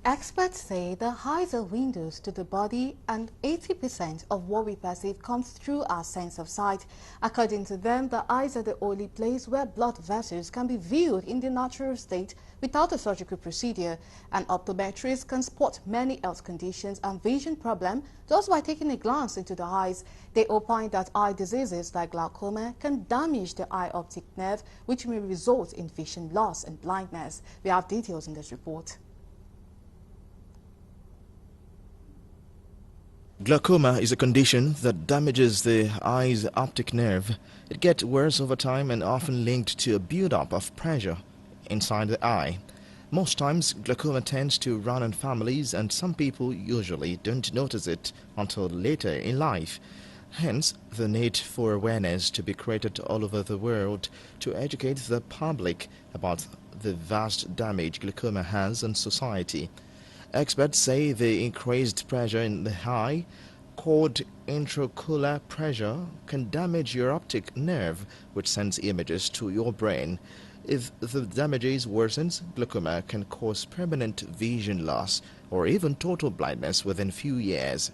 Experts say the eyes are windows to the body, and 80% of what we perceive comes through our sense of sight. According to them, the eyes are the only place where blood vessels can be viewed in the natural state without a surgical procedure. An optometrist can spot many health conditions and vision problems just by taking a glance into the eyes. They opine that eye diseases like glaucoma can damage the eye optic nerve, which may result in vision loss and blindness. We have details in this report. Glaucoma is a condition that damages the eye's optic nerve. It gets worse over time and often linked to a build-up of pressure inside the eye. Most times, glaucoma tends to run in families, and some people usually don't notice it until later in life. Hence, the need for awareness to be created all over the world to educate the public about the vast damage glaucoma has on society. Experts say the increased pressure in the eye, called intraocular pressure, can damage your optic nerve, which sends images to your brain. If the damages worsens, glaucoma can cause permanent vision loss or even total blindness within few years.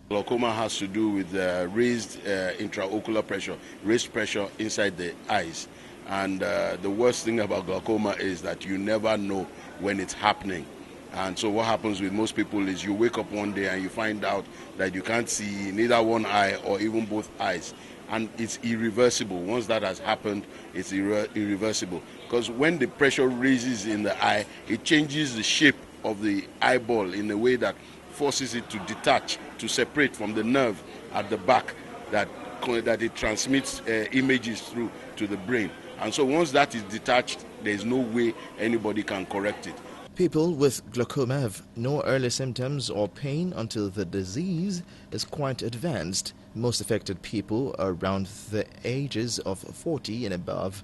Glaucoma has to do with raised intraocular pressure, raised pressure inside the eyes. And the worst thing about glaucoma is that you never know when it's happening. And so what happens with most people is you wake up one day and you find out that you can't see neither one eye or even both eyes. And it's irreversible. Once that has happened, it's irreversible. Because when the pressure raises in the eye, it changes the shape of the eyeball in a way that forces it to detach, to separate from the nerve at the back that it transmits images through to the brain. And so once that is detached, there's no way anybody can correct it. People with glaucoma have no early symptoms or pain until the disease is quite advanced. Most affected people are around the ages of 40 and above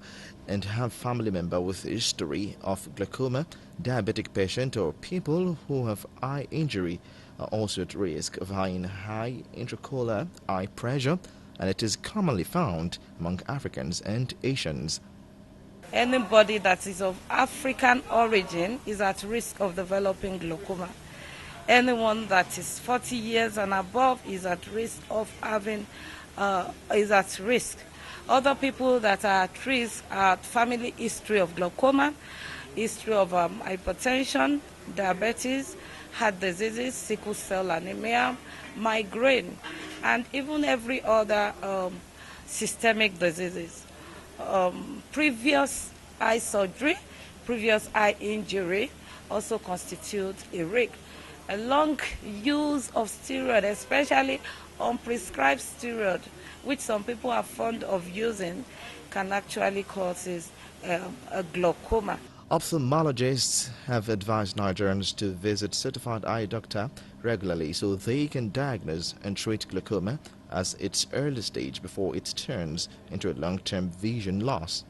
and have family member with history of glaucoma. Diabetic patient or people who have eye injury are also at risk of having high intraocular eye pressure, and it is commonly found among Africans and Asians. Anybody that is of African origin is at risk of developing glaucoma. Anyone that is 40 years and above is at risk of having, Other people that are at risk are family history of glaucoma, history of hypertension, diabetes, heart diseases, sickle cell anemia, migraine, and even every other systemic diseases. Previous eye surgery, previous eye injury also constitute a risk. A long use of steroid, especially unprescribed steroid, which some people are fond of using, can actually cause a glaucoma. Ophthalmologists have advised Nigerians to visit certified eye doctor regularly so they can diagnose and treat glaucoma at its early stage before it turns into a long-term vision loss.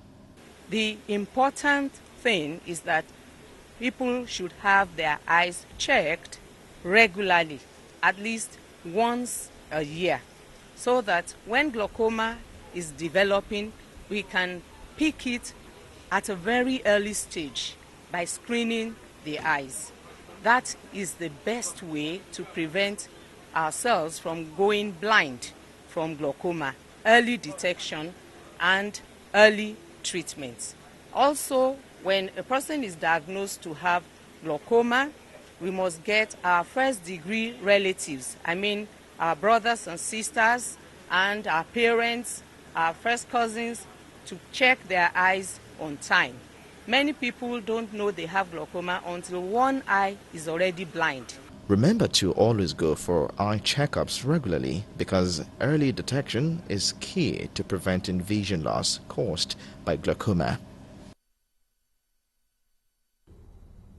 The important thing is that people should have their eyes checked regularly, at least once a year, so that when glaucoma is developing, we can pick it at a very early stage by screening the eyes. That is the best way to prevent ourselves from going blind from glaucoma, early detection and early treatment. Also, when a person is diagnosed to have glaucoma, we must get our first degree relatives, our brothers and sisters and our parents, our first cousins, to check their eyes on time. Many people don't know they have glaucoma until one eye is already blind. Remember to always go for eye checkups regularly because early detection is key to preventing vision loss caused by glaucoma.